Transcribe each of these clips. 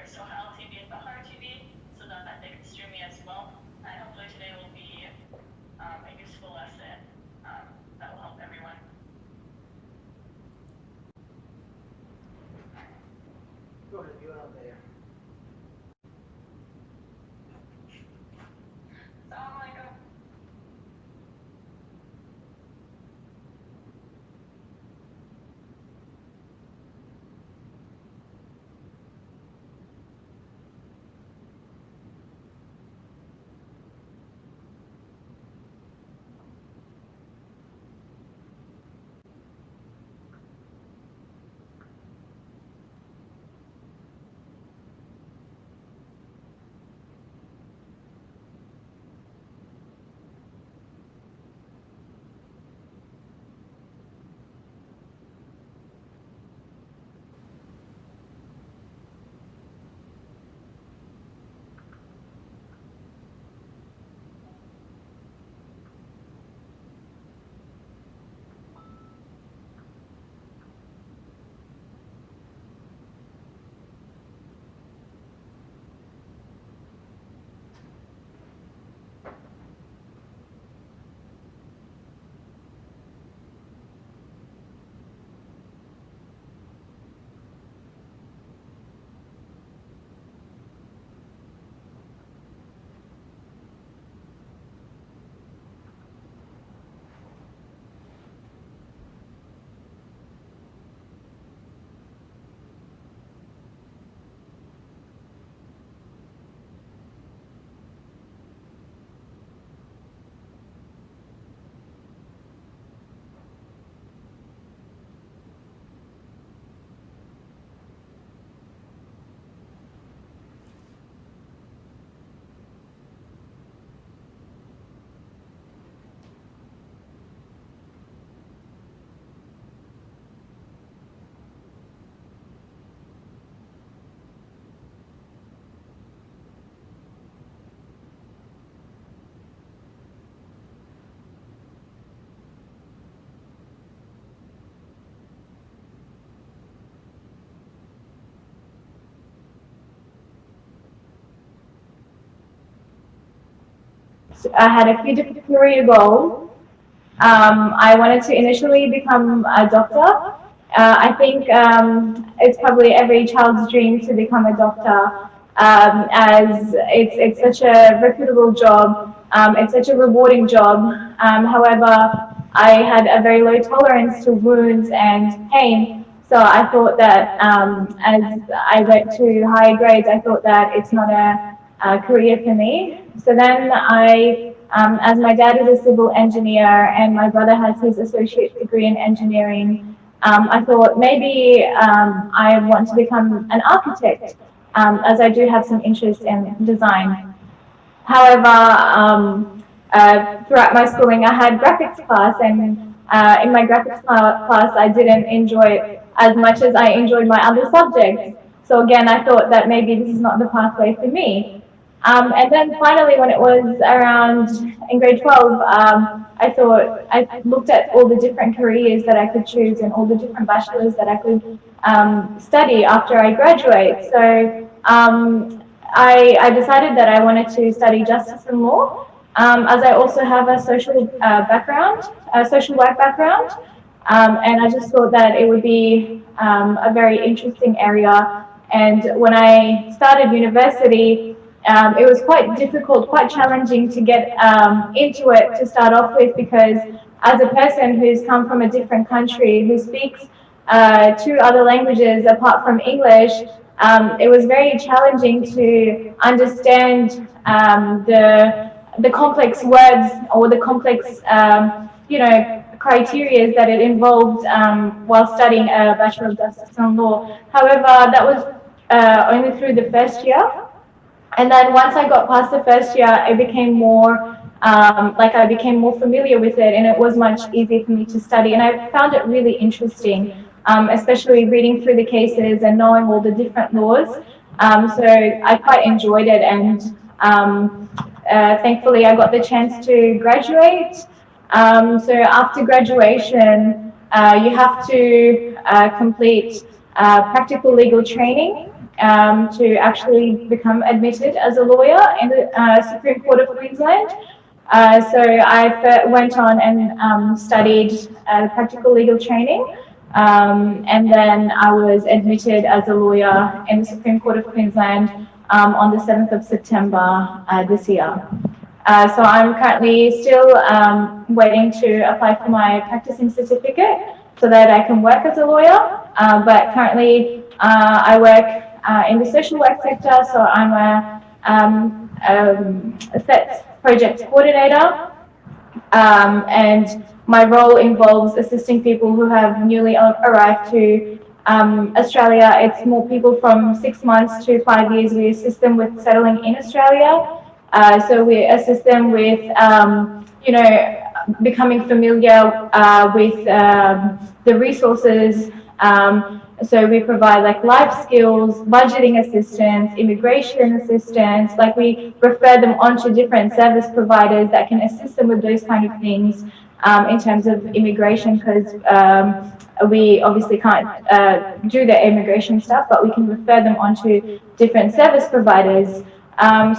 Sohal TV and Bihar TV, so that they can stream me as well. And hopefully today will be a useful lesson that will help everyone. Go ahead, you out there. Assalamualaikum. I had a few different career goals. I wanted to initially become a doctor. I think it's probably every child's dream to become a doctor, as it's such a reputable job. It's such a rewarding job. However, I had a very low tolerance to wounds and pain. So I thought that as I went to higher grades, I thought that it's not a career for me. So then as my dad is a civil engineer and my brother has his associate degree in engineering, I thought maybe I want to become an architect, as I do have some interest in design. However, throughout my schooling, I had graphics class, and in my graphics class, I didn't enjoy it as much as I enjoyed my other subjects. So again, I thought that maybe this is not the pathway for me. And then finally, when it was around in grade 12, I looked at all the different careers that I could choose and all the different bachelors that I could study after I graduate. So I decided that I wanted to study justice and law, as I also have a social background, a social work background, and I just thought that it would be a very interesting area. And when I started university, it was quite difficult, quite challenging to get into it to start off with, because as a person who's come from a different country, who speaks two other languages apart from English, it was very challenging to understand the complex words or the complex, criteria that it involved while studying a Bachelor of Justice and Law. However, that was only through the first year. And then once I got past the first year, it became more I became more familiar with it, and it was much easier for me to study. And I found it really interesting, especially reading through the cases and knowing all the different laws. So I quite enjoyed it, and thankfully I got the chance to graduate. So after graduation, you have to complete practical legal training to actually become admitted as a lawyer in the Supreme Court of Queensland. So I went on and studied practical legal training, and then I was admitted as a lawyer in the Supreme Court of Queensland on the 7th of September this year. So I'm currently still waiting to apply for my practicing certificate so that I can work as a lawyer. But currently I work in the social work sector, so I'm a SETS project coordinator, and my role involves assisting people who have newly arrived to Australia. It's more people from 6 months to 5 years. We assist them with settling in Australia. So we assist them with, becoming familiar with the resources. So we provide like life skills, budgeting assistance, immigration assistance. Like we refer them on to different service providers that can assist them with those kind of things in terms of immigration, because we obviously can't do the immigration stuff, but we can refer them on to different service providers.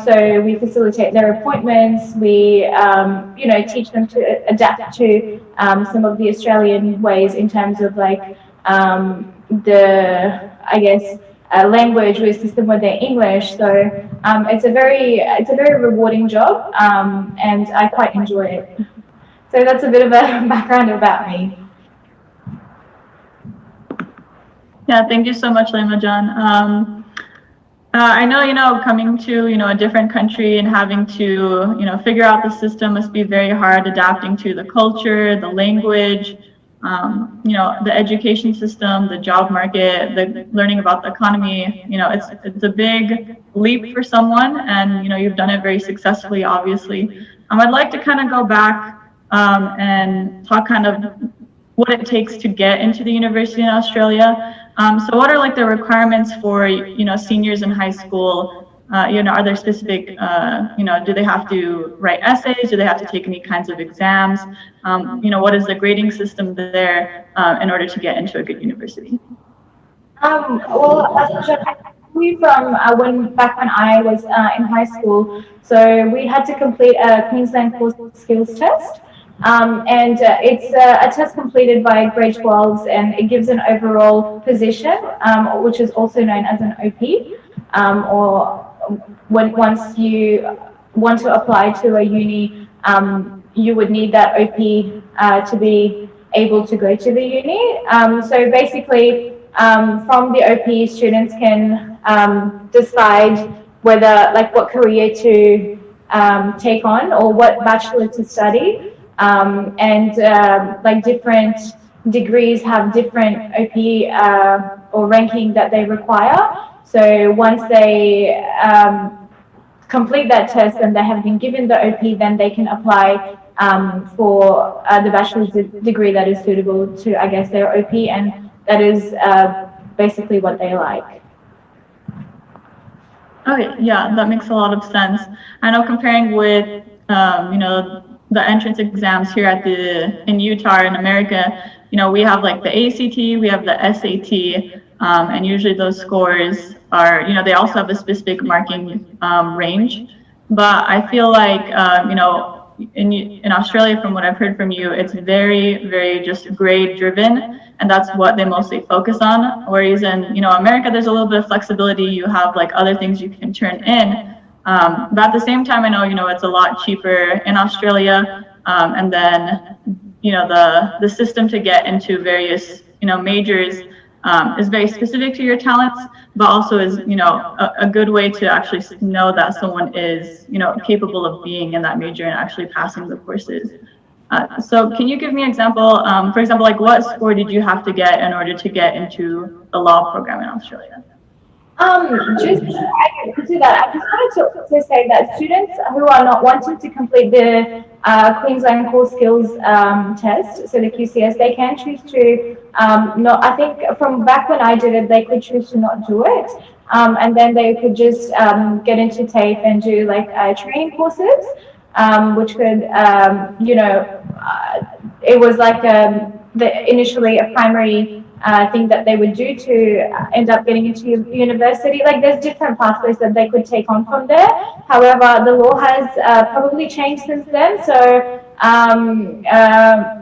So we facilitate their appointments. We, teach them to adapt to some of the Australian ways in terms of like language. We assist them with their English. So it's a very rewarding job, and I quite enjoy it. So that's a bit of a background about me. Yeah, thank you so much, Laima Jan. I know, coming to, a different country and having to, figure out the system must be very hard, adapting to the culture, the language, the education system, the job market, the learning about the economy. It's a big leap for someone, and, you've done it very successfully, obviously. I'd like to kind of go back and talk kind of what it takes to get into the university in Australia. So what are like the requirements for, seniors in high school? Are there specific, do they have to write essays? Do they have to take any kinds of exams? What is the grading system there in order to get into a good university? We from back when I was in high school, so we had to complete a Queensland Core Skills test. And it's a test completed by grade 12s, and it gives an overall position, which is also known as an OP, or once you want to apply to a uni, you would need that OP to be able to go to the uni. So basically, from the OP, students can decide whether, like, what career to take on or what bachelor to study. Like different degrees have different OP or ranking that they require. So once they complete that test and they have been given the OP, then they can apply for the bachelor's degree that is suitable to, I guess, their OP, and that is basically what they like. Okay, yeah, that makes a lot of sense. I know comparing with, the entrance exams here in Utah, in America, we have like the ACT, we have the SAT, and usually those scores are, they also have a specific marking range. But I feel like, in Australia, from what I've heard from you, it's very, very just grade driven, and that's what they mostly focus on. Whereas in, America, there's a little bit of flexibility. You have like other things you can turn in. But at the same time, I know, it's a lot cheaper in Australia. And then, the system to get into various, majors is very specific to your talents, but also is, a good way to actually know that someone is, capable of being in that major and actually passing the courses. So can you give me an example, for example, like what score did you have to get in order to get into the law program in Australia? Just to do that, I just wanted to say that students who are not wanting to complete the Queensland Core Skills test, so the QCS, they can choose to not. I think from back when I did it, they could choose to not do it, and then they could just get into TAFE and do like training courses, which could, it was like initially a primary thing that they would do to end up getting into university. Like there's different pathways that they could take on from there. However, the law has probably changed since then. So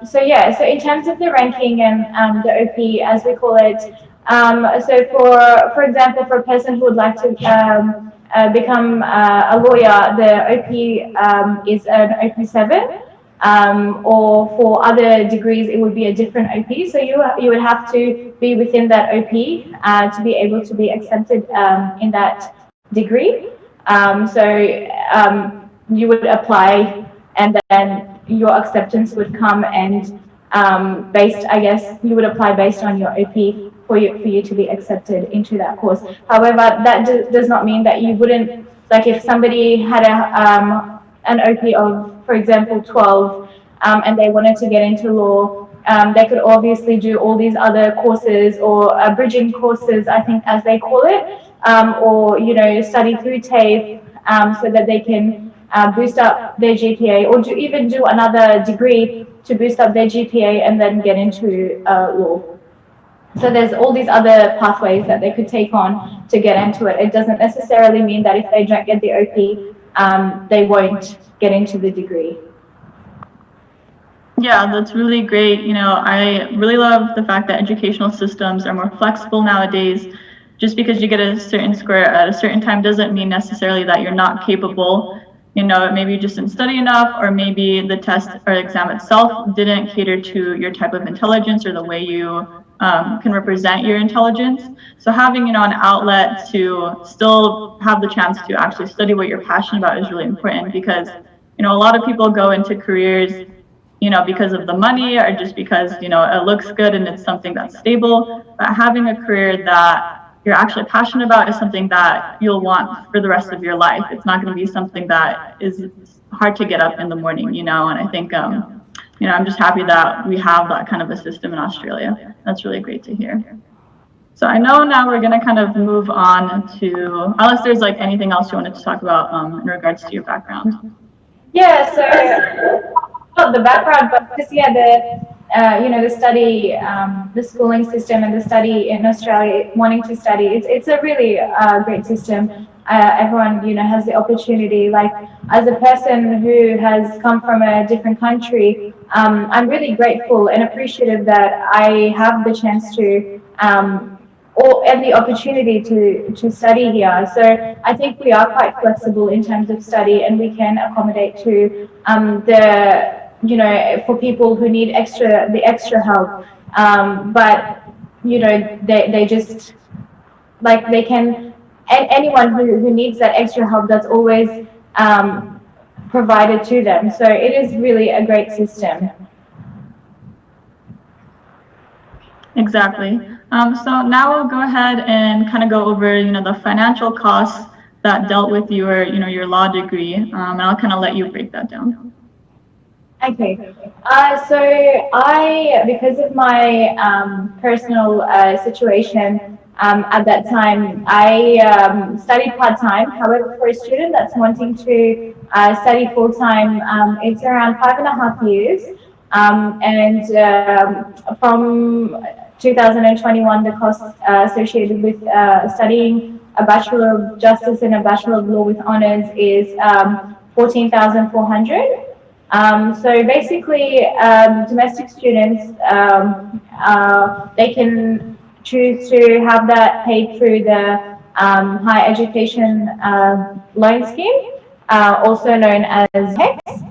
so in terms of the ranking and the OP, as we call it, so for example, for a person who would like to become a lawyer, the OP is an OP7. Or for other degrees, it would be a different OP. So you would have to be within that OP to be able to be accepted in that degree. You would apply, and then your acceptance would come, and you would apply based on your OP for you to be accepted into that course. However, that does not mean that you wouldn't, like if somebody had an OP of, for example, 12, and they wanted to get into law, they could obviously do all these other courses or bridging courses, I think, as they call it, or study through TAFE so that they can boost up their GPA, or even do another degree to boost up their GPA and then get into law. So there's all these other pathways that they could take on to get into it. It doesn't necessarily mean that if they don't get the OP, they won't get into the degree. Yeah, that's really great. I really love the fact that educational systems are more flexible nowadays. Just because you get a certain score at a certain time doesn't mean necessarily that you're not capable. Maybe you just didn't study enough, or maybe the test or exam itself didn't cater to your type of intelligence or the way you can represent your intelligence. So having, an outlet to still have the chance to actually study what you're passionate about is really important, because, a lot of people go into careers, because of the money, or just because, it looks good and it's something that's stable. But having a career that you're actually passionate about is something that you'll want for the rest of your life. It's not going to be something that is hard to get up in the morning, and I think, I'm just happy that we have that kind of a system in Australia. That's really great to hear. So I know now we're going to kind of move on to, unless there's like anything else you wanted to talk about in regards to your background. Yeah, so not the background, but just the study, the schooling system and the study in Australia, wanting to study, it's a really great system. Everyone has the opportunity. Like, as a person who has come from a different country, I'm really grateful and appreciative that I have the chance to and the opportunity to study here. So I think we are quite flexible in terms of study, and we can accommodate to for people who need the extra help. But they just, like, they can, anyone who needs that extra help, that's always provided to them. So it is really a great system. Exactly. So now we'll go ahead and kind of go over, the financial costs that dealt with your law degree, and I'll kind of let you break that down. Okay. So because of my personal situation at that time, I studied part-time. However, for a student that's wanting to study full-time, it's around 5.5 years. From 2021, the costs associated with studying a Bachelor of Justice and a Bachelor of Law with honours is 14,400. So basically, domestic students, they can choose to have that paid through the Higher Education Loan Scheme, also known as HECS.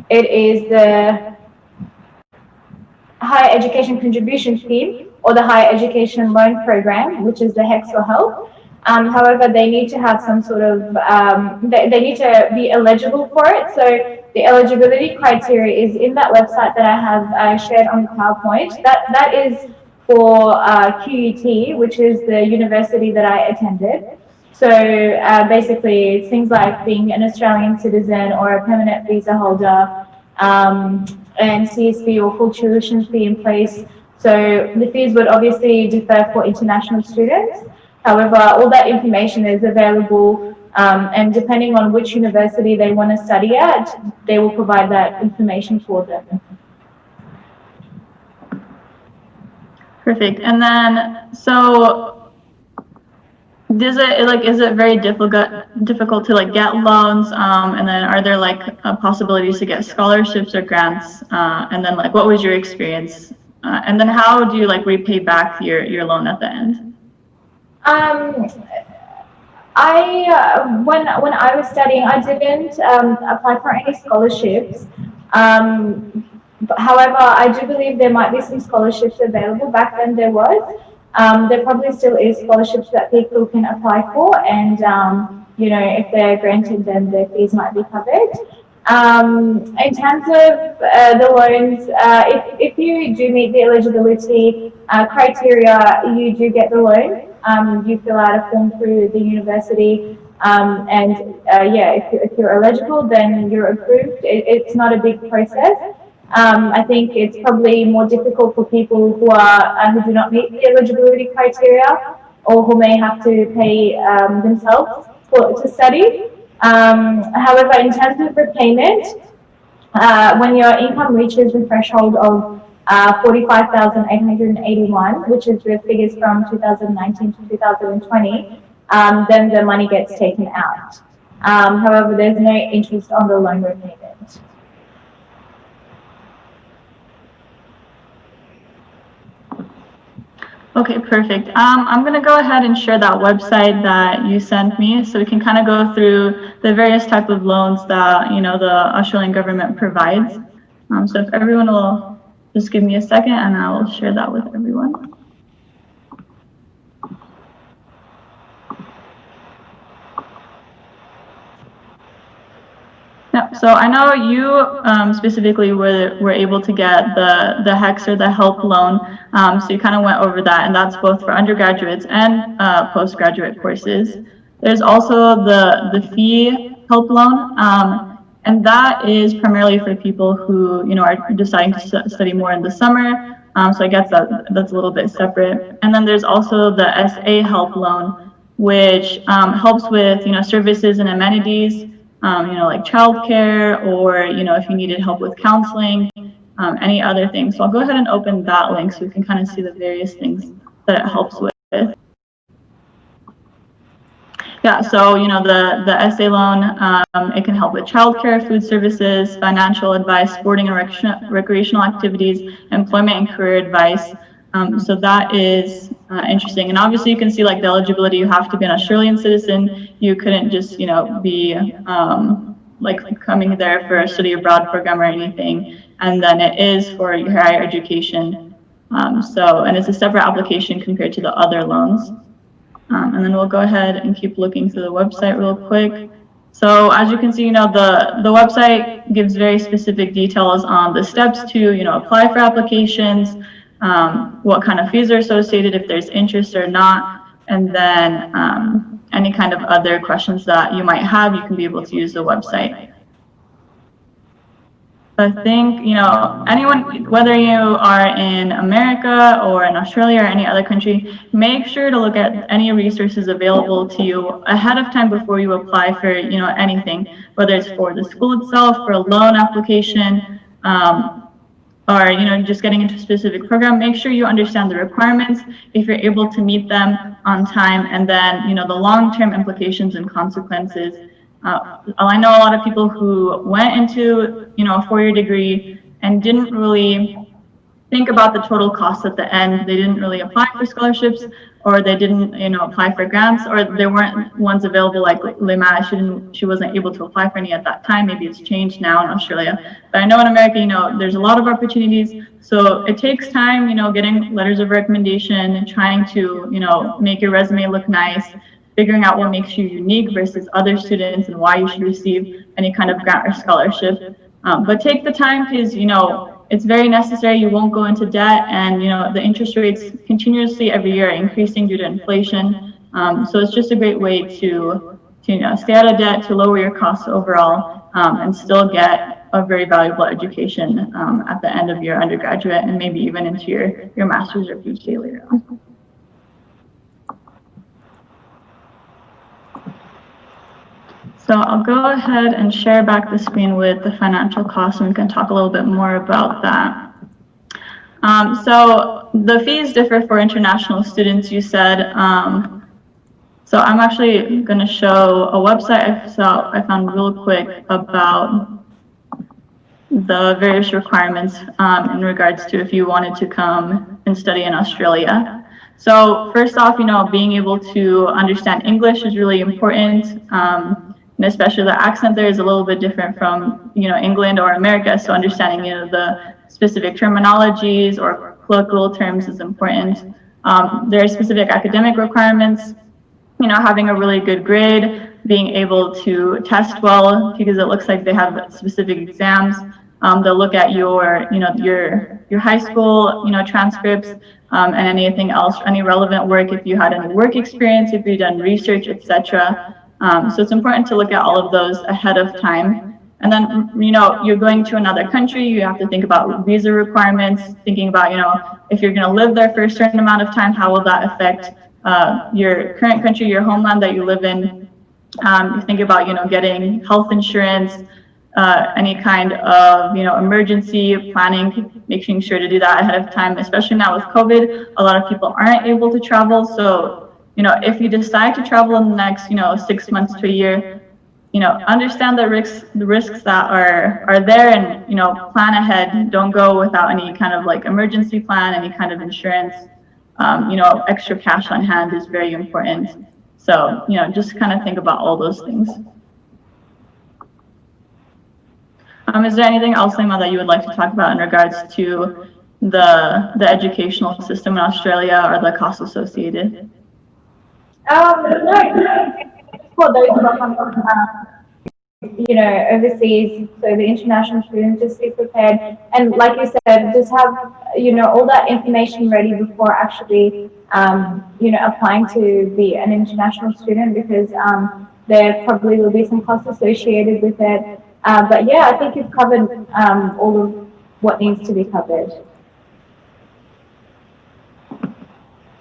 It is the Higher Education Contribution Scheme, or the Higher Education Loan Program, which is the HECS for help. However, they need to have some sort of, they need to be eligible for it. So the eligibility criteria is in that website that I have shared on the PowerPoint. That is for QUT, which is the university that I attended. So basically, it's things like being an Australian citizen or a permanent visa holder, and CSP or full tuition fee in place. So the fees would obviously differ for international students. However, all that information is available, and depending on which university they want to study at, they will provide that information for them. Perfect. And then, so is it very difficult to like get loans? And then are there like possibilities to get scholarships or grants? And then like, what was your experience? And then how do you like repay back your loan at the end? When I was studying, I didn't apply for any scholarships. However, I do believe there might be some scholarships available. Back then there was. There probably still is scholarships that people can apply for, and you know, if they're granted, then their fees might be covered. In terms of the loans, if you do meet the eligibility criteria, you do get the loan. You fill out a form through the university, and yeah, if you're eligible, then you're approved. It's not a big process. I think it's probably more difficult for people who do not meet the eligibility criteria, or who may have to pay themselves to study. However, in terms of repayment, when your income reaches the threshold of 45,881, which is the figures from 2019 to 2020, then the money gets taken out. However, there's no interest on the loan repayment. Okay, perfect. I'm going to go ahead and share that website that you sent me, so we can kind of go through the various type of loans that, you know, the Australian government provides. So if everyone will just give me a second, and I will share that with everyone. Yeah, so I know you specifically were able to get the HEX or the HELP loan, so you kind of went over that, and that's both for undergraduates and postgraduate courses. There's also the fee HELP loan, and that is primarily for people who, you know, are deciding to study more in the summer, so I guess that's a little bit separate. And then there's also the SA HELP loan, which helps with, you know, services and amenities, you know, like childcare, or, you know, if you needed help with counseling, any other things. So I'll go ahead and open that link so we can kind of see the various things that it helps with. Yeah, so, you know, the SA loan, it can help with childcare, food services, financial advice, sporting and recreational activities, employment and career advice. So that is interesting. And obviously you can see like the eligibility, you have to be an Australian citizen. You couldn't just, you know, be like coming there for a study abroad program or anything. And then it is for your higher education. And it's a separate application compared to the other loans. And then we'll go ahead and keep looking through the website real quick. So as you can see, you know, the website gives very specific details on the steps to, you know, apply for applications, what kind of fees are associated, if there's interest or not, and then any kind of other questions that you might have, you can be able to use the website. I think, you know, anyone, whether you are in America or in Australia or any other country, make sure to look at any resources available to you ahead of time before you apply for, you know, anything, whether it's for the school itself, for a loan application, or, you know, just getting into a specific program. Make sure you understand the requirements, if you're able to meet them on time, and then, you know, the long-term implications and consequences. I know a lot of people who went into, you know, a four-year degree and didn't really think about the total costs at the end. They didn't really apply for scholarships, or they didn't, you know, apply for grants, or there weren't ones available. Like Lima, she wasn't able to apply for any at that time. Maybe it's changed now in Australia, but I know in America, you know, there's a lot of opportunities. So it takes time, you know, getting letters of recommendation and trying to, you know, make your resume look nice, figuring out what makes you unique versus other students and why you should receive any kind of grant or scholarship. But take the time, because, you know, it's very necessary. You won't go into debt, and, you know, the interest rates continuously every year are increasing due to inflation. So it's just a great way to you know, stay out of debt, to lower your costs overall, and still get a very valuable education at the end of your undergraduate, and maybe even into your master's or PhD later on. So I'll go ahead and share back the screen with the financial costs, and we can talk a little bit more about that. So the fees differ for international students, you said. So I'm actually going to show a website I found real quick about the various requirements in regards to if you wanted to come and study in Australia. So first off, being able to understand English is really important, and especially the accent there is a little bit different from England or America. So understanding the specific terminologies or colloquial terms is important. There are specific academic requirements. Having a really good grade, being able to test well, because it looks like they have specific exams. They'll look at your high school, transcripts, and anything else, any relevant work, if you had any work experience, if you've done research, etc. So it's important to look at all of those ahead of time. And then, you're going to another country, you have to think about visa requirements, thinking about, if you're going to live there for a certain amount of time, how will that affect your current country, your homeland that you live in. You think about, getting health insurance, any kind of, emergency planning, making sure to do that ahead of time, especially now with COVID. A lot of people aren't able to travel. So, if you decide to travel in the next, 6 months to a year, understand the risks that are there, and, plan ahead. Don't go without any kind of emergency plan, any kind of insurance. Extra cash on hand is very important. So, just kind of think about all those things. Is there anything else, Lema, that you would like to talk about in regards to the educational system in Australia or the costs associated? No. For those who are coming overseas, so the international students, just be prepared. And like you said, just have, all that information ready before actually, applying to be an international student, because there probably will be some costs associated with it. But yeah, I think you've covered all of what needs to be covered.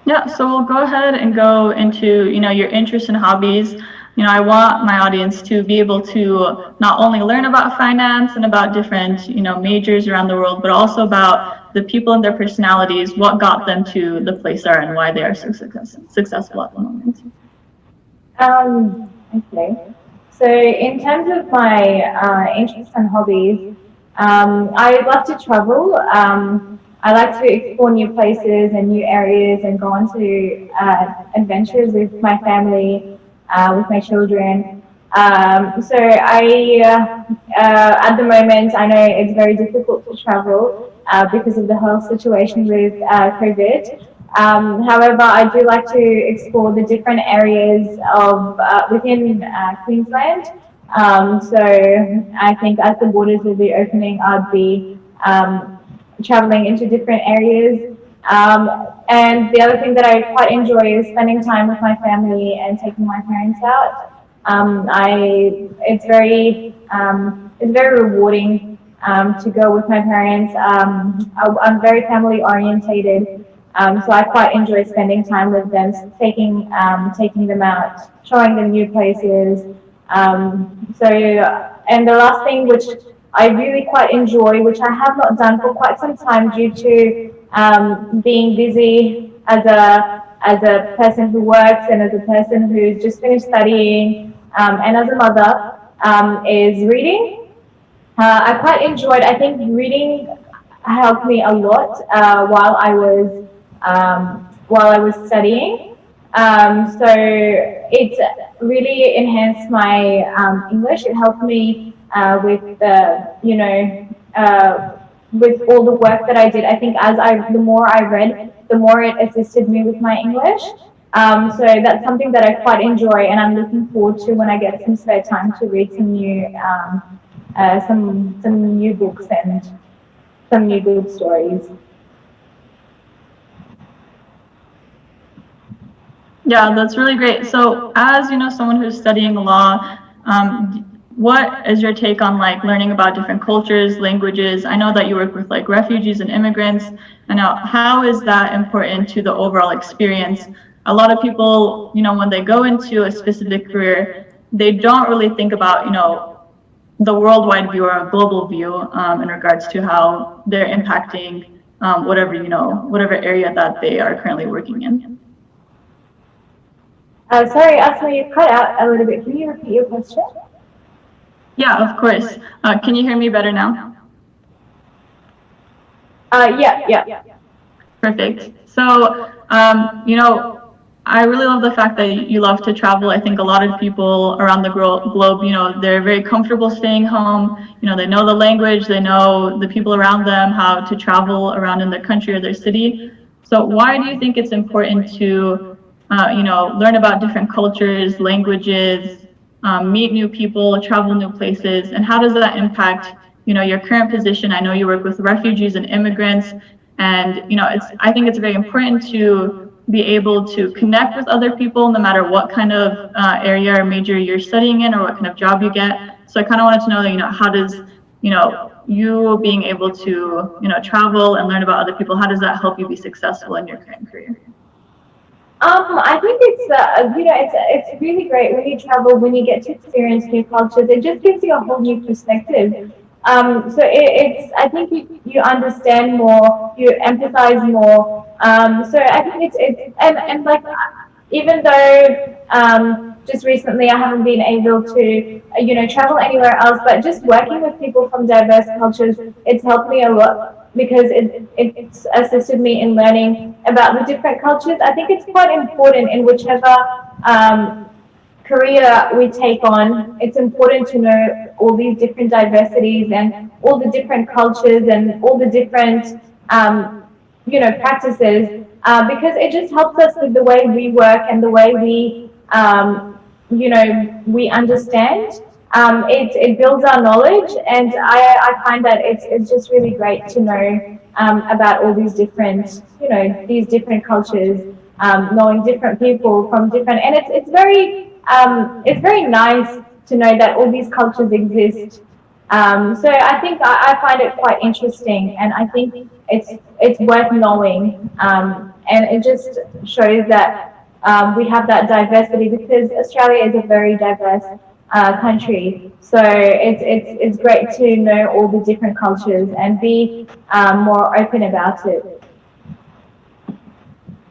Yeah, so we'll go ahead and go into, your interests and hobbies. I want my audience to be able to not only learn about finance and about different, majors around the world, but also about the people and their personalities, what got them to the place they are and why they are so successful at the moment. Okay. So in terms of my interests and hobbies, I love to travel. I like to explore new places and new areas and go on to adventures with my family, with my children. So at the moment, I know it's very difficult to travel because of the health situation with COVID. However, I do like to explore the different areas of within Queensland. So I think as the borders will be opening, I'll be traveling into different areas. And the other thing that I quite enjoy is spending time with my family and taking my parents out. It's very rewarding to go with my parents. I'm very family orientated, so I quite enjoy spending time with them, taking them out, showing them new places. And the last thing which I really quite enjoy, which I have not done for quite some time due to being busy as a person who works and as a person who's just finished studying, and as a mother, is reading. I quite enjoyed. I think reading helped me a lot while I was studying. So it really enhanced my English. It helped me with with all the work that I did. I think the more I read, the more it assisted me with my English. So that's something that I quite enjoy, and I'm looking forward to when I get some spare time to read some new books and some new good stories. Yeah, that's really great. So as someone who's studying law, what is your take on learning about different cultures, languages? I know that you work with refugees and immigrants. I know, how is that important to the overall experience? A lot of people, when they go into a specific career, they don't really think about, the worldwide view or a global view in regards to how they're impacting whatever area that they are currently working in. Sorry, Asma, you cut out a little bit. Can you repeat your question? Yeah, of course. Can you hear me better now? Yeah. Perfect. So, I really love the fact that you love to travel. I think a lot of people around the globe, they're very comfortable staying home. They know the language, they know the people around them, how to travel around in their country or their city. So why do you think it's important to, learn about different cultures, languages, meet new people, travel new places, and how does that impact, your current position? I know you work with refugees and immigrants, and I think it's very important to be able to connect with other people no matter what kind of area or major you're studying in or what kind of job you get. So I kind of wanted to know, how does, you being able to, travel and learn about other people, how does that help you be successful in your current career? I think it's really great when you travel, when you get to experience new cultures. It just gives you a whole new perspective. So I think you understand more, you empathize more. So I think and like, even though just recently I haven't been able to travel anywhere else, but just working with people from diverse cultures, it's helped me a lot because it's assisted me in learning about the different cultures. I think it's quite important in whichever career we take on. It's important to know all these different diversities and all the different cultures and all the different practices, because it just helps us with the way we work and the way we understand. It builds our knowledge, and I find that it's just really great to know about all these different cultures, knowing different people from different, and it's very nice to know that all these cultures exist. So I think I find it quite interesting, and I think it's worth knowing, and it just shows that we have that diversity, because Australia is a very diverse country. So it's great to know all the different cultures and be more open about it.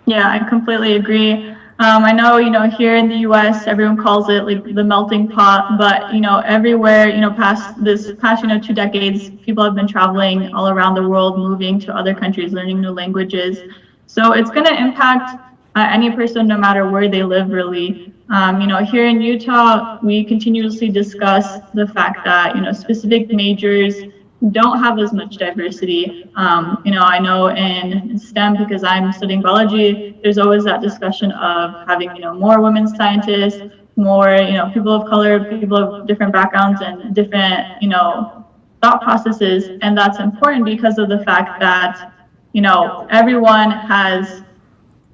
Yeah, I completely agree. I know, here in the U.S., everyone calls it like the melting pot, but, everywhere, past 2 decades, people have been traveling all around the world, moving to other countries, learning new languages. So it's going to impact any person, no matter where they live, really. Here in Utah, we continuously discuss the fact that, specific majors don't have as much diversity. I know in STEM, because I'm studying biology, there's always that discussion of having, more women scientists, more, people of color, people of different backgrounds and different, thought processes. And that's important because of the fact that, everyone has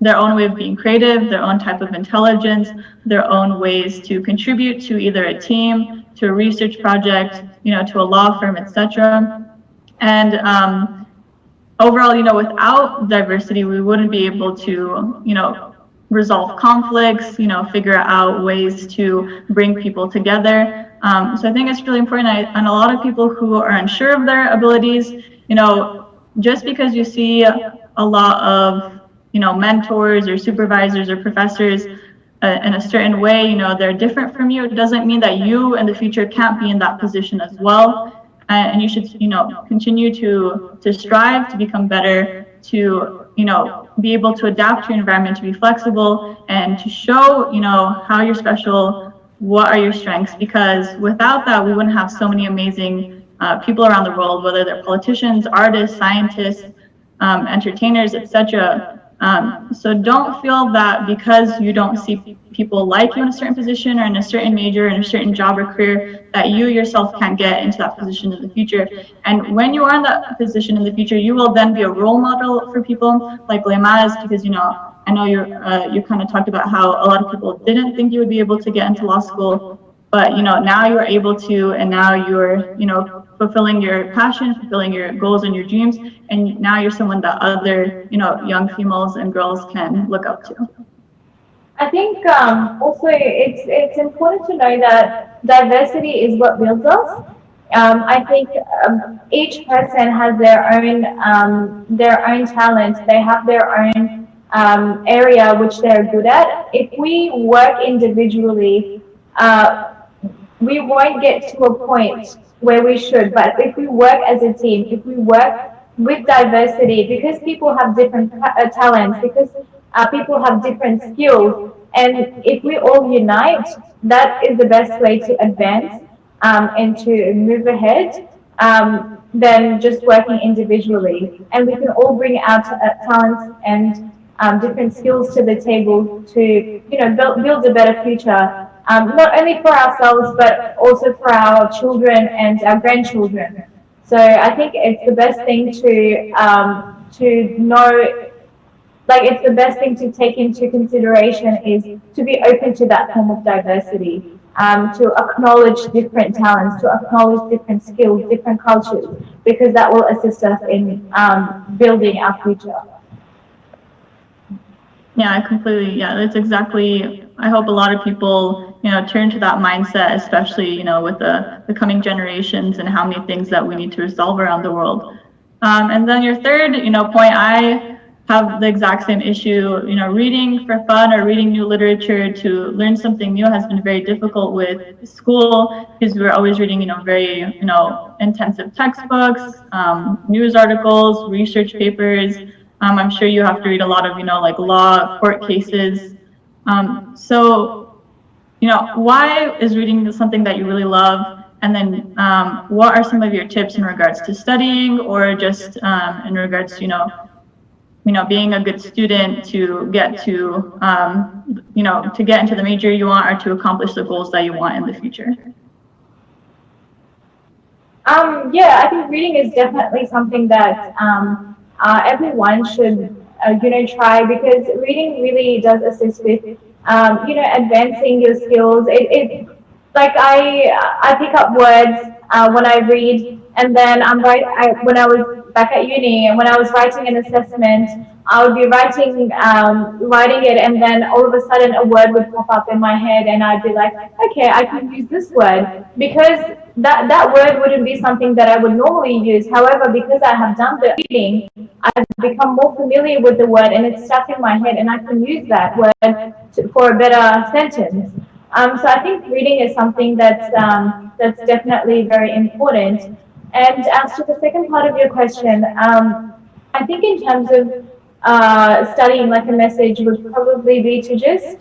their own way of being creative, their own type of intelligence, their own ways to contribute to either a team, to a research project, to a law firm, etc. And overall, without diversity, we wouldn't be able to, resolve conflicts, figure out ways to bring people together. So I think it's really important. And a lot of people who are unsure of their abilities, just because you see a lot of mentors or supervisors or professors in a certain way, they're different from you, it doesn't mean that you in the future can't be in that position as well. And you should, continue to strive to become better, to, be able to adapt to your environment, to be flexible, and to show, how you're special, what are your strengths, because without that, we wouldn't have so many amazing people around the world, whether they're politicians, artists, scientists, entertainers, etc. So don't feel that because you don't see people like you in a certain position or in a certain major, in a certain job or career, that you yourself can't get into that position in the future. And when you are in that position in the future, you will then be a role model for people like Lemaz, because I know you kind of talked about how a lot of people didn't think you would be able to get into law school, but now you're able to, and now you're fulfilling your passion, fulfilling your goals and your dreams, and now you're someone that other young females and girls can look up to. I think also it's important to know that diversity is what builds us. I think each person has their own talent. They have their own area which they're good at. If we work individually, we won't get to a point where we should. But if we work as a team, if we work with diversity, because people have different talents, because people have different skills, and if we all unite, that is the best way to advance and to move ahead. Than just working individually, and we can all bring our talents and different skills to the table to build a better future, not only for ourselves but also for our children and our grandchildren. So I think it's the best thing to know, like it's the best thing to take into consideration is to be open to that form of diversity, to acknowledge different talents, to acknowledge different skills, different cultures, because that will assist us in building our future. Yeah, I completely, yeah, that's exactly, I hope a lot of people, turn to that mindset, especially, with the coming generations and how many things that we need to resolve around the world. And then your third, point, I have the exact same issue, reading for fun or reading new literature to learn something new has been very difficult with school because we're always reading, very, intensive textbooks, news articles, research papers. I'm sure you have to read a lot of, like law, court cases. So, why is reading something that you really love? And then what are some of your tips in regards to studying or just in regards to, being a good student to get to, to get into the major you want or to accomplish the goals that you want in the future? Yeah, I think reading is definitely something that everyone should, try, because reading really does assist with, advancing your skills. Like I pick up words when I read, and then when I was back at uni and when I was writing an assessment, I would be writing it, and then all of a sudden a word would pop up in my head, and I'd be like, okay, I can use this word, because that word wouldn't be something that I would normally use. However, because I have done the reading, I've become more familiar with the word, and it's stuck in my head, and I can use that word for a better sentence. So I think reading is something that's definitely very important. And as to the second part of your question, I think in terms of studying, like a message would probably be to just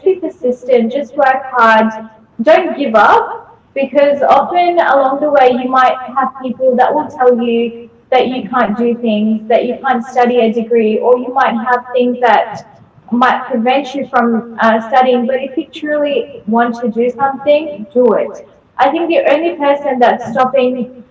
be persistent, just work hard, don't give up, because often along the way you might have people that will tell you that you can't do things, that you can't study a degree, or you might have things that might prevent you from studying. But if you truly want to do something, do it. I think the only person that's stopping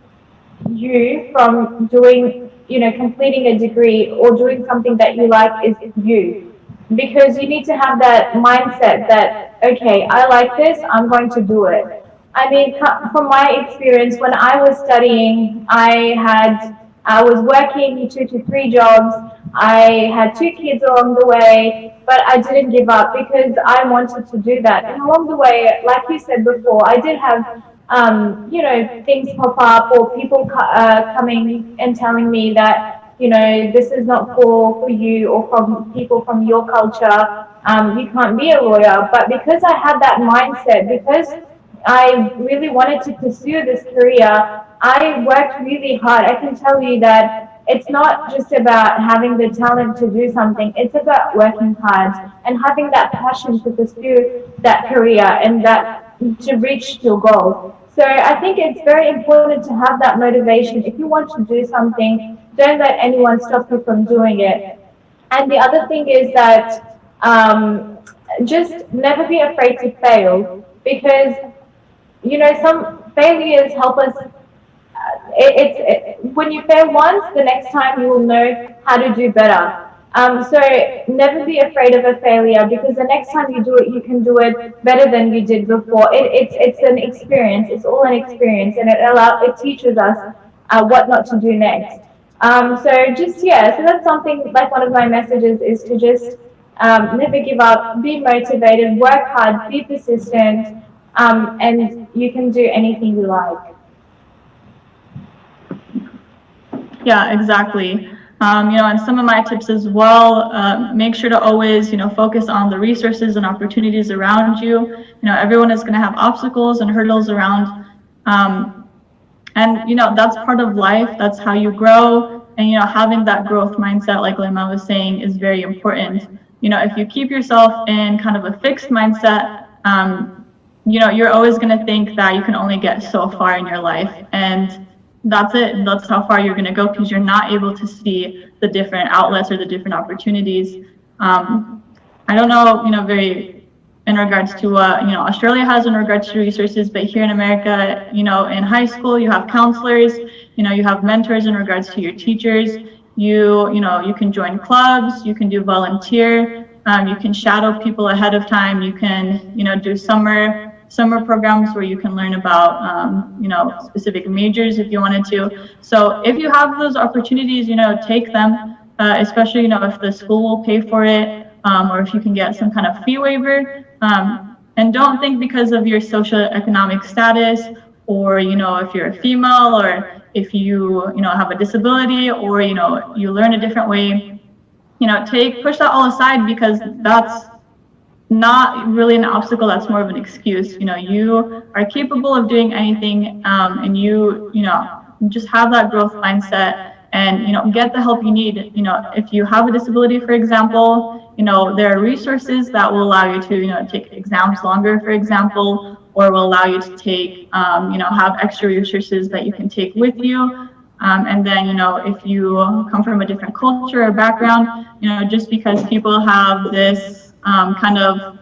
you from doing, completing a degree or doing something that you like is you. Because you need to have that mindset that, okay, I like this, I'm going to do it. I mean, from my experience, when I was studying, I was working 2 to 3 jobs. I had 2 kids along the way, but I didn't give up because I wanted to do that. And along the way, like you said before, I did have things pop up, or people coming and telling me that, this is not for you, or from people from your culture, you can't be a lawyer. But because I had that mindset, because I really wanted to pursue this career, I worked really hard. I can tell you that it's not just about having the talent to do something, it's about working hard and having that passion to pursue that career and that to reach your goal. So I think it's very important to have that motivation. If you want to do something, don't let anyone stop you from doing it. And the other thing is that just never be afraid to fail, because some failures help us. When you fail once, the next time you will know how to do better. So never be afraid of a failure, because the next time you do it, you can do it better than you did before. It's an experience. It's all an experience, and it teaches us what not to do next. So that's something, like one of my messages is to just never give up, be motivated, work hard, be persistent, and you can do anything you like. Yeah, exactly. And some of my tips as well, make sure to always, focus on the resources and opportunities around you. Everyone is going to have obstacles and hurdles around. And that's part of life. That's how you grow. And, having that growth mindset, like Lema was saying, is very important. If you keep yourself in kind of a fixed mindset, you're always going to think that you can only get so far in your life. And that's it. That's how far you're going to go, because you're not able to see the different outlets or the different opportunities. I don't know, very in regards to what, Australia has in regards to resources, but here in America, in high school, you have counselors, you have mentors in regards to your teachers. You can join clubs, you can do volunteer, you can shadow people ahead of time, you can, do summer programs where you can learn about, specific majors if you wanted to. So if you have those opportunities, take them, especially, if the school will pay for it, or if you can get some kind of fee waiver. And don't think because of your socioeconomic status, or, if you're a female, or if you, have a disability, or, you learn a different way, push that all aside, because that's not really an obstacle, that's more of an excuse. You are capable of doing anything, and you just have that growth mindset, and get the help you need. If you have a disability, for example, there are resources that will allow you to take exams longer, for example, or will allow you to take have extra resources that you can take with you. And then, if you come from a different culture or background, just because people have this kind of,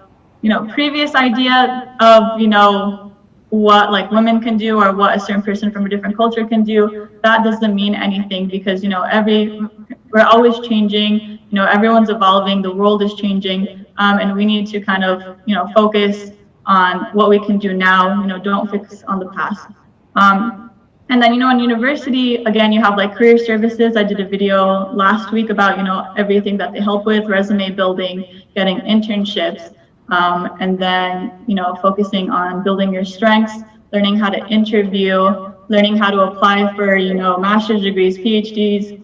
previous idea of, what like women can do, or what a certain person from a different culture can do, that doesn't mean anything, because, we're always changing, everyone's evolving, the world is changing, and we need to kind of, focus on what we can do now, don't focus on the past. And then, in university, again, you have like career services. I did a video last week about, everything that they help with, resume building, getting internships, and then, focusing on building your strengths, learning how to interview, learning how to apply for, master's degrees, PhDs.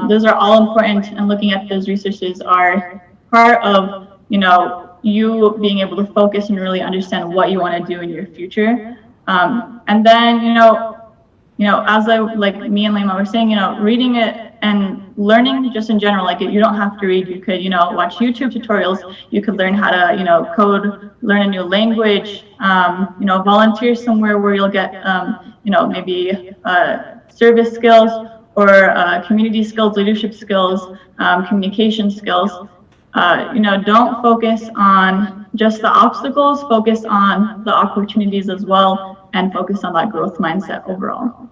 Those are all important, and looking at those resources are part of, you being able to focus and really understand what you want to do in your future. And then, as me and Lema were saying, reading it and learning just in general, like you don't have to read, you could, watch YouTube tutorials, you could learn how to, code, learn a new language, volunteer somewhere where you'll get, maybe service skills, or community skills, leadership skills, communication skills. Don't focus on just the obstacles, focus on the opportunities as well, and focus on that growth mindset overall.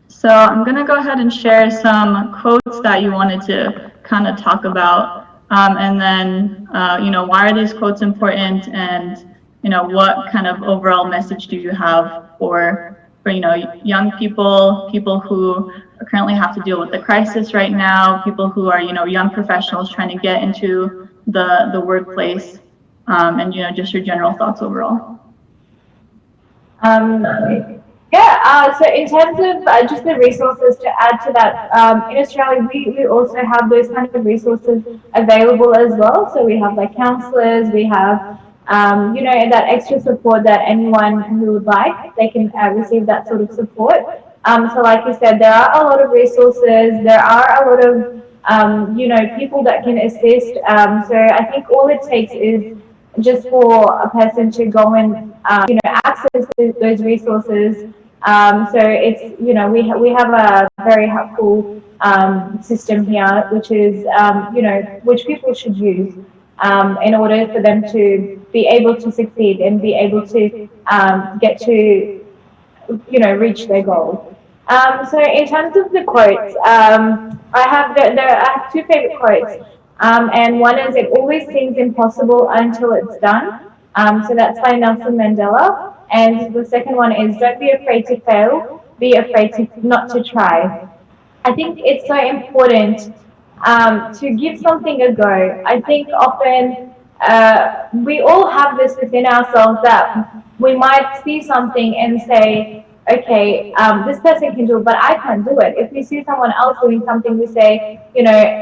So I'm going to go ahead and share some quotes that you wanted to kind of talk about, and then, why are these quotes important, and, what kind of overall message do you have for young people, people who currently have to deal with the crisis right now, people who are, young professionals trying to get into the workplace, and, just your general thoughts overall. So in terms of just the resources, to add to that, in Australia, we also have those kind of resources available as well. So we have like counsellors, we have, that extra support that anyone who would like, they can receive that sort of support. So like you said, there are a lot of resources, there are a lot of, people that can assist. So I think all it takes is just for a person to go and, access those resources. So it's, we have a very helpful system here, which is, which people should use in order for them to be able to succeed and be able to get to, reach their goals. So in terms of the quotes, I have two favorite quotes. And one is, "It always seems impossible until it's done." So that's by Nelson Mandela. And the second one is, "Don't be afraid to fail, be afraid not to try." I think it's so important to give something a go. I think often we all have this within ourselves, that we might see something and say, okay, this person can do it, but I can't do it. If we see someone else doing something, we say,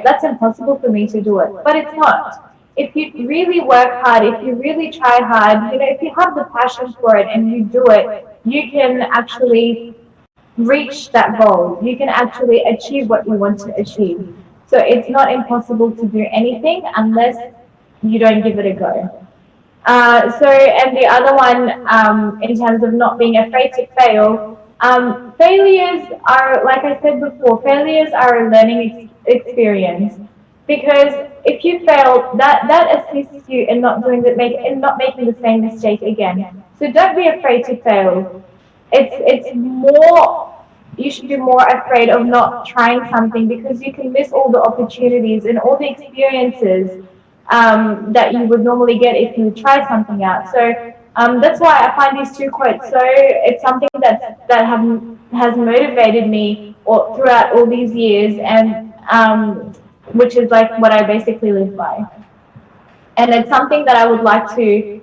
that's impossible for me to do it. But it's not. If you really work hard, if you really try hard, if you have the passion for it and you do it, you can actually reach that goal. You can actually achieve what you want to achieve. So it's not impossible to do anything unless you don't give it a go. And the other one, in terms of not being afraid to fail, failures are, like I said before, failures are a learning experience. Because if you fail, that assists you in not doing in not making the same mistake again. So don't be afraid to fail. It's more, you should be more afraid of not trying something because you can miss all the opportunities and all the experiences that you would normally get if you try something out. So that's why I find these two quotes so, it's something has motivated me throughout all these years, and which is like what I basically live by. And it's something that I would like to,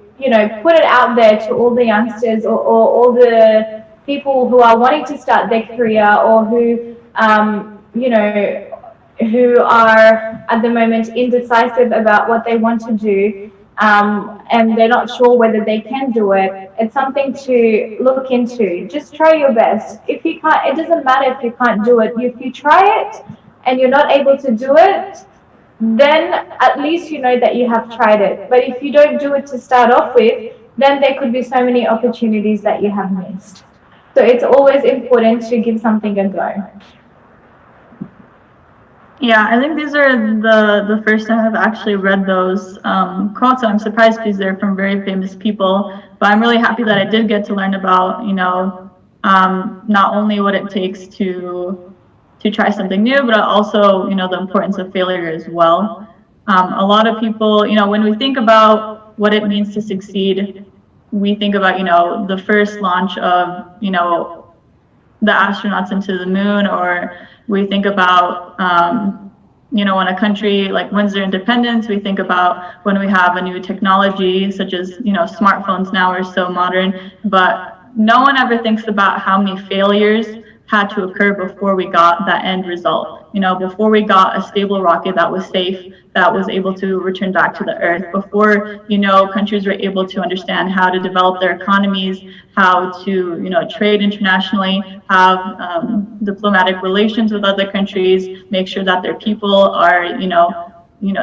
put it out there to all the youngsters, or all the people who are wanting to start their career, or who, who are at the moment indecisive about what they want to do, and they're not sure whether they can do it. It's something to look into. Just try your best. If you can't, it doesn't matter if you can't do it. If you try it and you're not able to do it, then at least you know that you have tried it. But if you don't do it to start off with, then there could be so many opportunities that you have missed. So it's always important to give something a go. Yeah, I think these are the first time I've actually read those quotes. I'm surprised because they're from very famous people, but I'm really happy that I did get to learn about, not only what it takes to try something new, but also, the importance of failure as well. A lot of people, when we think about what it means to succeed, we think about, the first launch of, the astronauts into the moon, or we think about, when a country like wins their independence, we think about when we have a new technology, such as, smartphones now are so modern, but no one ever thinks about how many failures had to occur before we got that end result. Before we got a stable rocket that was safe, that was able to return back to the Earth, before, countries were able to understand how to develop their economies, how to, trade internationally, have diplomatic relations with other countries, make sure that their people are,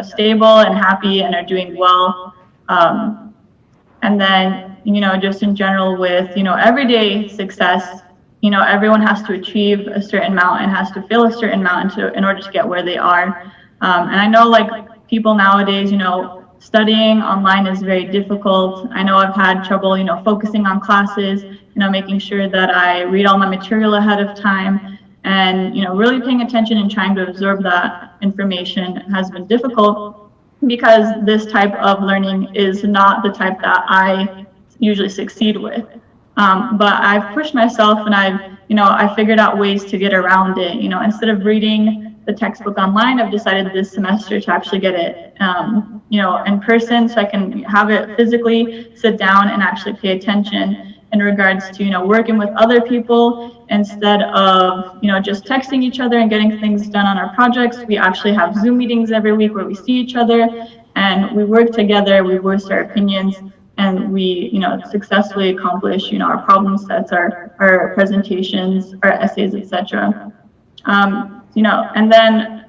stable and happy and are doing well. And then, just in general with, everyday success, everyone has to achieve a certain amount and has to fail a certain amount in order to get where they are. And I know like people nowadays, studying online is very difficult. I know I've had trouble, focusing on classes, making sure that I read all my material ahead of time, and, really paying attention and trying to absorb that information has been difficult because this type of learning is not the type that I usually succeed with. But I've pushed myself and I figured out ways to get around it. Instead of reading the textbook online, I've decided this semester to actually get it, in person, so I can have it physically, sit down and actually pay attention in regards to, working with other people instead of, just texting each other and getting things done on our projects. We actually have Zoom meetings every week where we see each other and we work together, we voice our opinions, and we, successfully accomplish, our problem sets, our presentations, our essays, etc. And then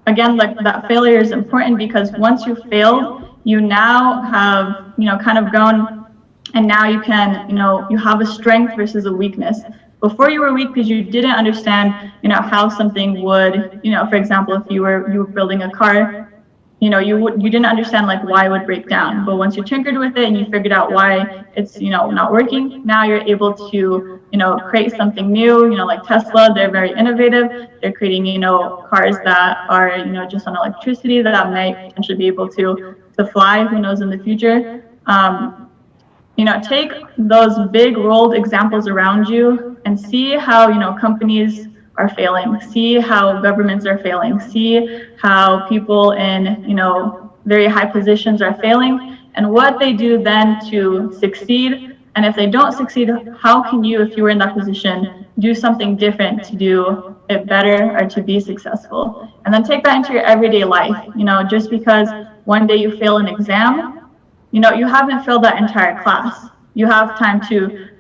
again, like that failure is important because once you fail, you now have, kind of grown, and now you can, you have a strength versus a weakness. Before you were weak because you didn't understand, how something would, for example, if you were building a car, you didn't understand like why it would break down. But once you tinkered with it and you figured out why it's, not working, now you're able to, create something new. Like Tesla, they're very innovative. They're creating, cars that are, just on electricity that might potentially be able to fly. Who knows in the future? Take those big world examples around you and see how, companies are failing, see how governments are failing, see how people in, very high positions are failing, and what they do then to succeed, And if they don't succeed, how can you, if you were in that position, do something different to do it better or to be successful? And then take that into your everyday life. Just because one day you fail an exam, you haven't failed that entire class. You have time to,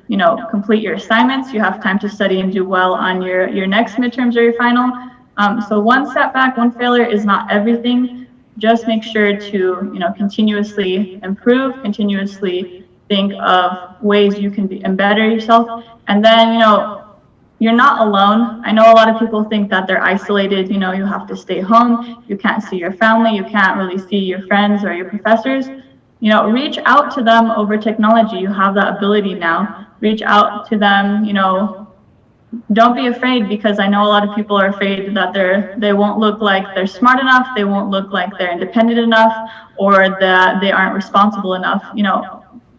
complete your assignments. You have time to study and do well on your next midterms or your final. So one setback, one failure is not everything. Just make sure to, continuously improve, continuously think of ways you can better yourself. And then, you're not alone. I know a lot of people think that they're isolated. You have to stay home. You can't see your family. You can't really see your friends or your professors. Reach out to them over technology. You have that ability now. Reach out to them, don't be afraid, because I know a lot of people are afraid that they won't look like they're smart enough, they won't look like they're independent enough, or that they aren't responsible enough.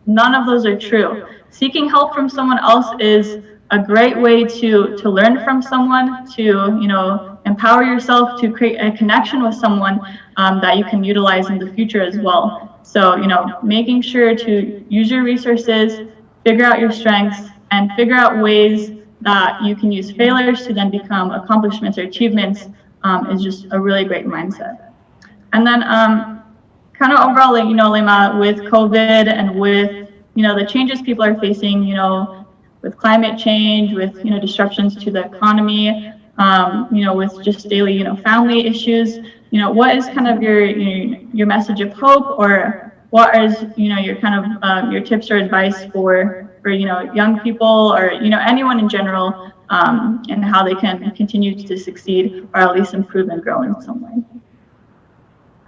None of those are true. Seeking help from someone else is a great way to learn from someone, to empower yourself, to create a connection with someone that you can utilize in the future as well. So, making sure to use your resources, figure out your strengths, and figure out ways that you can use failures to then become accomplishments or achievements is just a really great mindset. And then kind of overall, Lema, with COVID and with, the changes people are facing, with climate change, with, disruptions to the economy, with just daily, family issues, what is kind of your message of hope, or what is, your kind of your tips or advice for young people, or anyone in general, and how they can continue to succeed, or at least improve and grow in some way?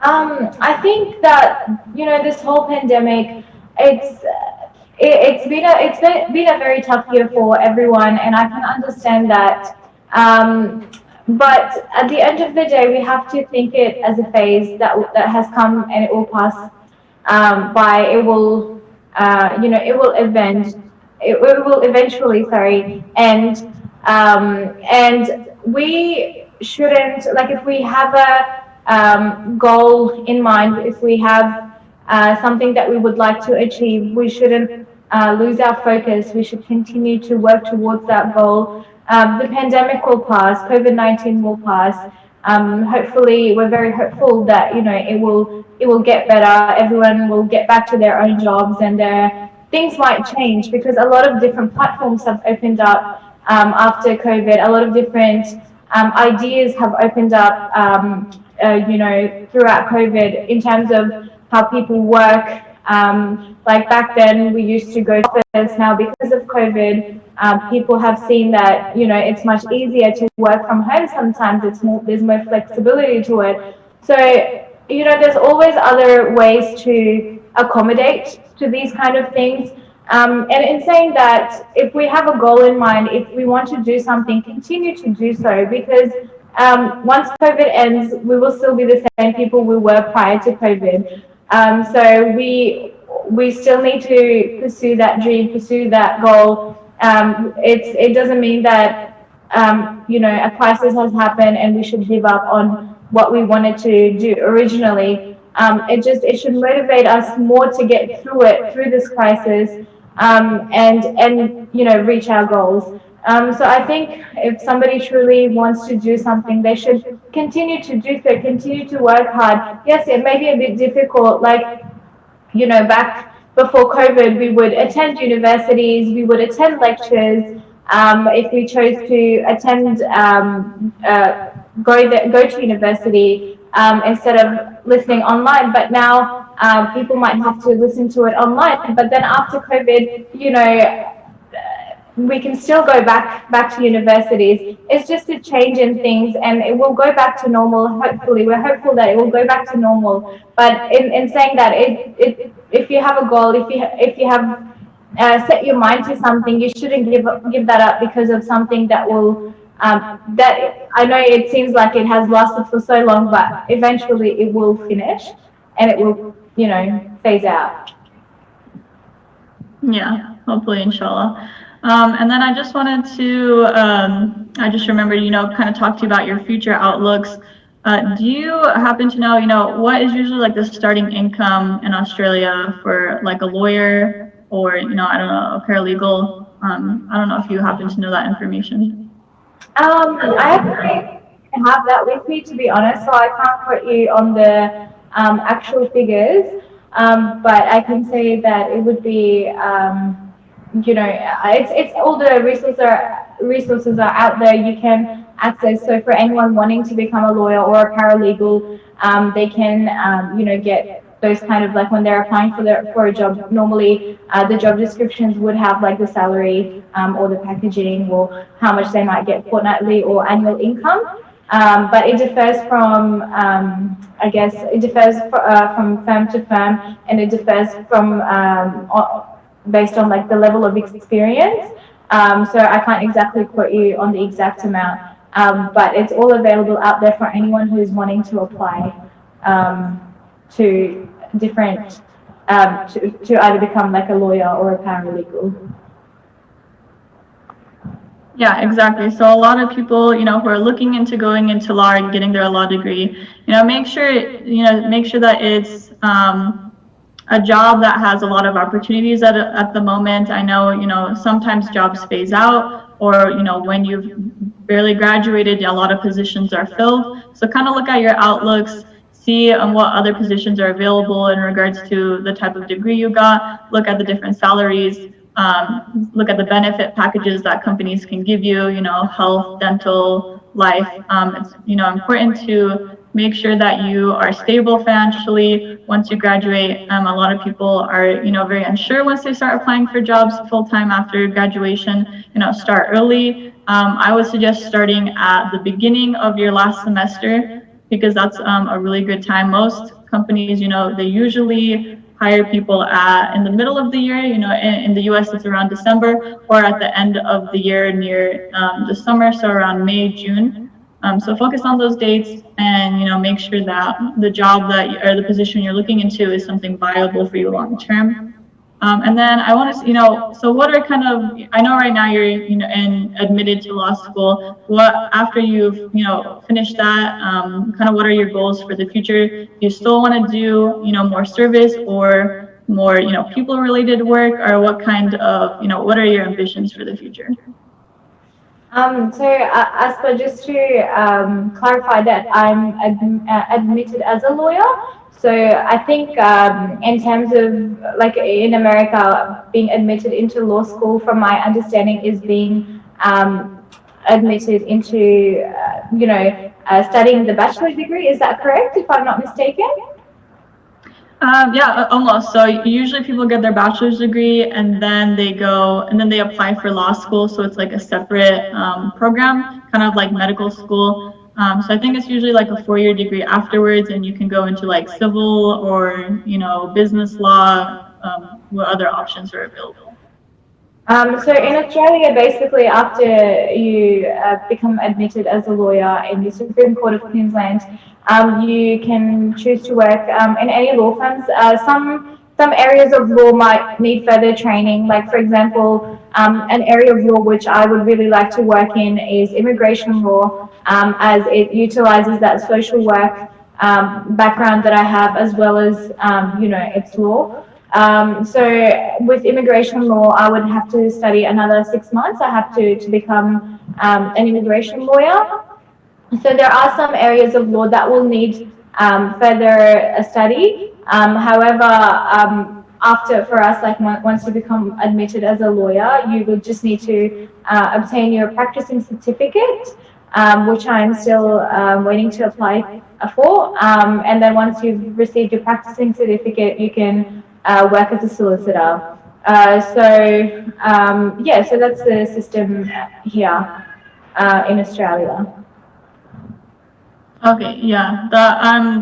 I think that this whole pandemic, it's been a very tough year for everyone, and I can understand that. But at the end of the day, we have to think it as a phase that has come, and it will pass by. It will, it will eventually, and we shouldn't, like, if we have a goal in mind, if we have something that we would like to achieve, we shouldn't lose our focus. We should continue to work towards that goal. The pandemic will pass, COVID-19 will pass. Hopefully, we're very hopeful that it will get better. Everyone will get back to their own jobs, and things might change, because a lot of different platforms have opened up after COVID. A lot of different ideas have opened up, throughout COVID, in terms of how people work. Like back then, we used to go to office. Now, because of COVID, people have seen that it's much easier to work from home. Sometimes there's more flexibility to it. So there's always other ways to accommodate to these kind of things. And in saying that, if we have a goal in mind, if we want to do something, continue to do so, because once COVID ends, we will still be the same people we were prior to COVID. So we still need to pursue that dream, pursue that goal. It doesn't mean that a crisis has happened and we should give up on what we wanted to do originally. It should motivate us more to get through this crisis, and reach our goals. So I think if somebody truly wants to do something, they should continue to do so, continue to work hard. Yes, it may be a bit difficult, like, back before COVID, we would attend universities, we would attend lectures. If we chose to attend, go to university instead of listening online. But now people might have to listen to it online. But then after COVID, we can still go back to universities. It's just a change in things, and it will go back to normal. Hopefully, we're hopeful that it will go back to normal. But in saying that, if you have a goal, if you have set your mind to something, you shouldn't give that up because of something that will that I know it seems like it has lasted for so long, but eventually it will finish, and it will phase out. Yeah, hopefully, inshallah. And then I just wanted to, I just remembered, kind of talk to you about your future outlooks. Do you happen to know, what is usually like the starting income in Australia for like a lawyer or, you know, I don't know, a paralegal. I don't know if you happen to know that information. I actually have that with me, to be honest, so I can't put you on the actual figures, but I can say that it would be, you know, it's all the resources are out there. You can access. So for anyone wanting to become a lawyer or a paralegal, they can, you know, get those kind of, like when they're applying for a job. Normally, the job descriptions would have like the salary or the packaging or how much they might get fortnightly or annual income. But it differs from, I guess, it differs from firm to firm, and it differs from based on like the level of experience. So I can't exactly quote you on the exact amount, but it's all available out there for anyone who is wanting to apply to different, to either become like a lawyer or a paralegal. Yeah, exactly. So a lot of people, you know, who are looking into going into law and getting their law degree, you know, make sure that it's a job that has a lot of opportunities at the moment. I know, you know, sometimes jobs phase out, or, you know, when you've barely graduated, a lot of positions are filled. So kind of look at your outlooks, see what other positions are available in regards to the type of degree you got, look at the different salaries, look at the benefit packages that companies can give you, you know, health, dental, life. It's, you know, important to make sure that you are stable financially once you graduate. A lot of people are, you know, very unsure once they start applying for jobs full-time after graduation. You know, start early. I would suggest starting at the beginning of your last semester, because that's a really good time. Most companies, you know, they usually hire people in the middle of the year. You know, in the US it's around December, or at the end of the year near the summer, so around May, June. So focus on those dates, and, you know, make sure that the job or the position you're looking into is something viable for you long term. And then I want to, you know, so what are kind of, I know right now you're, you know, admitted to law school. What, after you've, you know, finished that, kind of what are your goals for the future? Do you still want to do, you know, more service or more, you know, people related work, or what kind of, you know, what are your ambitions for the future? So, Aspa, just to clarify that I'm admitted as a lawyer. So I think in terms of, like in America, being admitted into law school, from my understanding, is being admitted into, you know, studying the bachelor degree. Is that correct, if I'm not mistaken? Yeah, almost. So usually people get their bachelor's degree and then they apply for law school. So it's like a separate program, kind of like medical school. So I think it's usually like a 4-year degree afterwards, and you can go into like civil or, you know, business law, what other options are available. So in Australia, basically, after you become admitted as a lawyer in the Supreme Court of Queensland, you can choose to work in any law firms. Some areas of law might need further training. Like, for example, an area of law which I would really like to work in is immigration law, as it utilizes that social work background that I have, as well as, you know, its law. So with immigration law, I would have to study another 6 months. I have to become an immigration lawyer. So there are some areas of law that will need further study. However, for us, like once you become admitted as a lawyer, you will just need to obtain your practicing certificate, which I'm still waiting to apply for. And then once you've received your practicing certificate, you can work as a solicitor. Yeah, so that's the system here in Australia. Okay, yeah,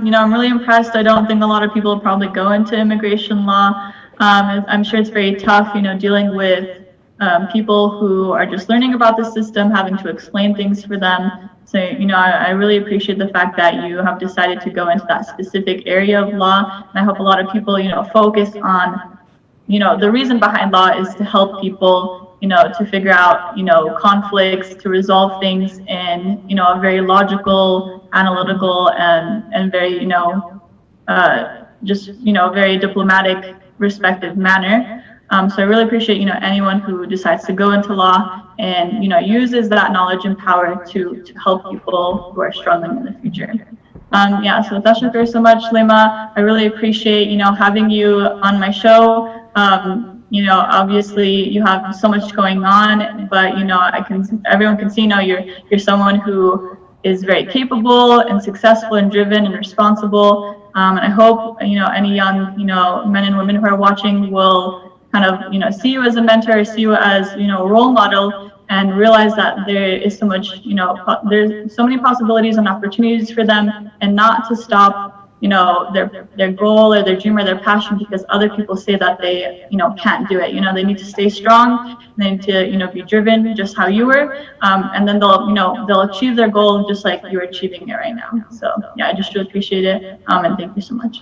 you know, I'm really impressed. I don't think a lot of people probably go into immigration law. I'm sure it's very tough, you know, dealing with people who are just learning about the system, having to explain things for them. So, you know, I really appreciate the fact that you have decided to go into that specific area of law. And I hope a lot of people, you know, focus on, you know, the reason behind law is to help people, you know, to figure out, you know, conflicts, to resolve things in, you know, a very logical, analytical, and very, you know, just, you know, very diplomatic, respective manner. So I really appreciate, anyone who decides to go into law and, uses that knowledge and power to help people who are struggling in the future. So tashakkur so much, Lema. I really appreciate, having you on my show. Obviously you have so much going on, but, everyone can see, you're someone who is very capable and successful and driven and responsible. And I hope, any young, men and women who are watching will kind of, see you as a mentor, see you as, a role model, and realize that there is so much, there's so many possibilities and opportunities for them, and not to stop, their goal or their dream or their passion because other people say that they, can't do it. They need to stay strong, they need to, be driven just how you were, and then they'll achieve their goal just like you're achieving it right now. So I just really appreciate it, and thank you so much.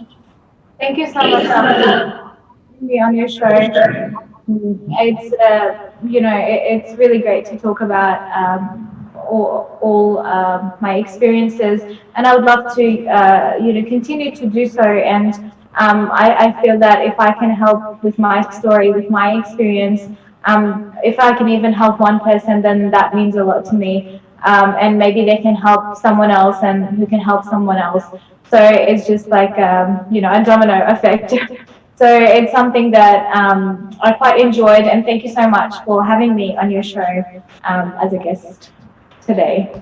Thank you so much for having me on your show. It's it's really great to talk about all my experiences, and I would love to continue to do so. And I feel that if I can help with my story, with my experience, if I can even help one person, then that means a lot to me. And maybe they can help someone else, and who can help someone else. So it's just like a domino effect. So it's something that I quite enjoyed, and thank you so much for having me on your show as a guest today.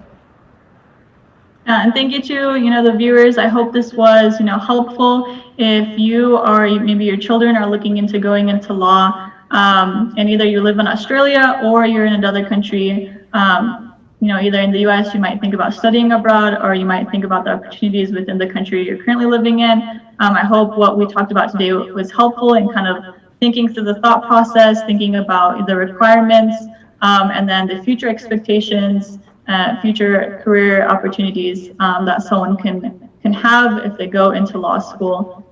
And thank you to the viewers. I hope this was helpful. If you or maybe your children are looking into going into law, and either you live in Australia or you're in another country, either in the US, you might think about studying abroad, or you might think about the opportunities within the country you're currently living in. I hope what we talked about today was helpful in kind of thinking through the thought process, thinking about the requirements, and then the future expectations, future career opportunities that someone can have if they go into law school.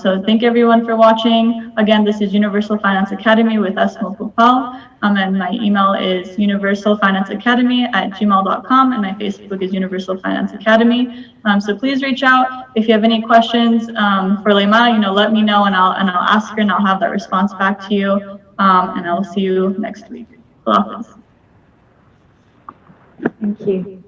So thank everyone for watching. Again, this is Universal Finance Academy with Asma Popal, and my email is universalfinanceacademy@gmail.com, and my Facebook is Universal Finance Academy. So please reach out if you have any questions for Lema. Let me know, and I'll ask her, and I'll have that response back to you. And I'll see you next week. Allah Hafiz. Thank you.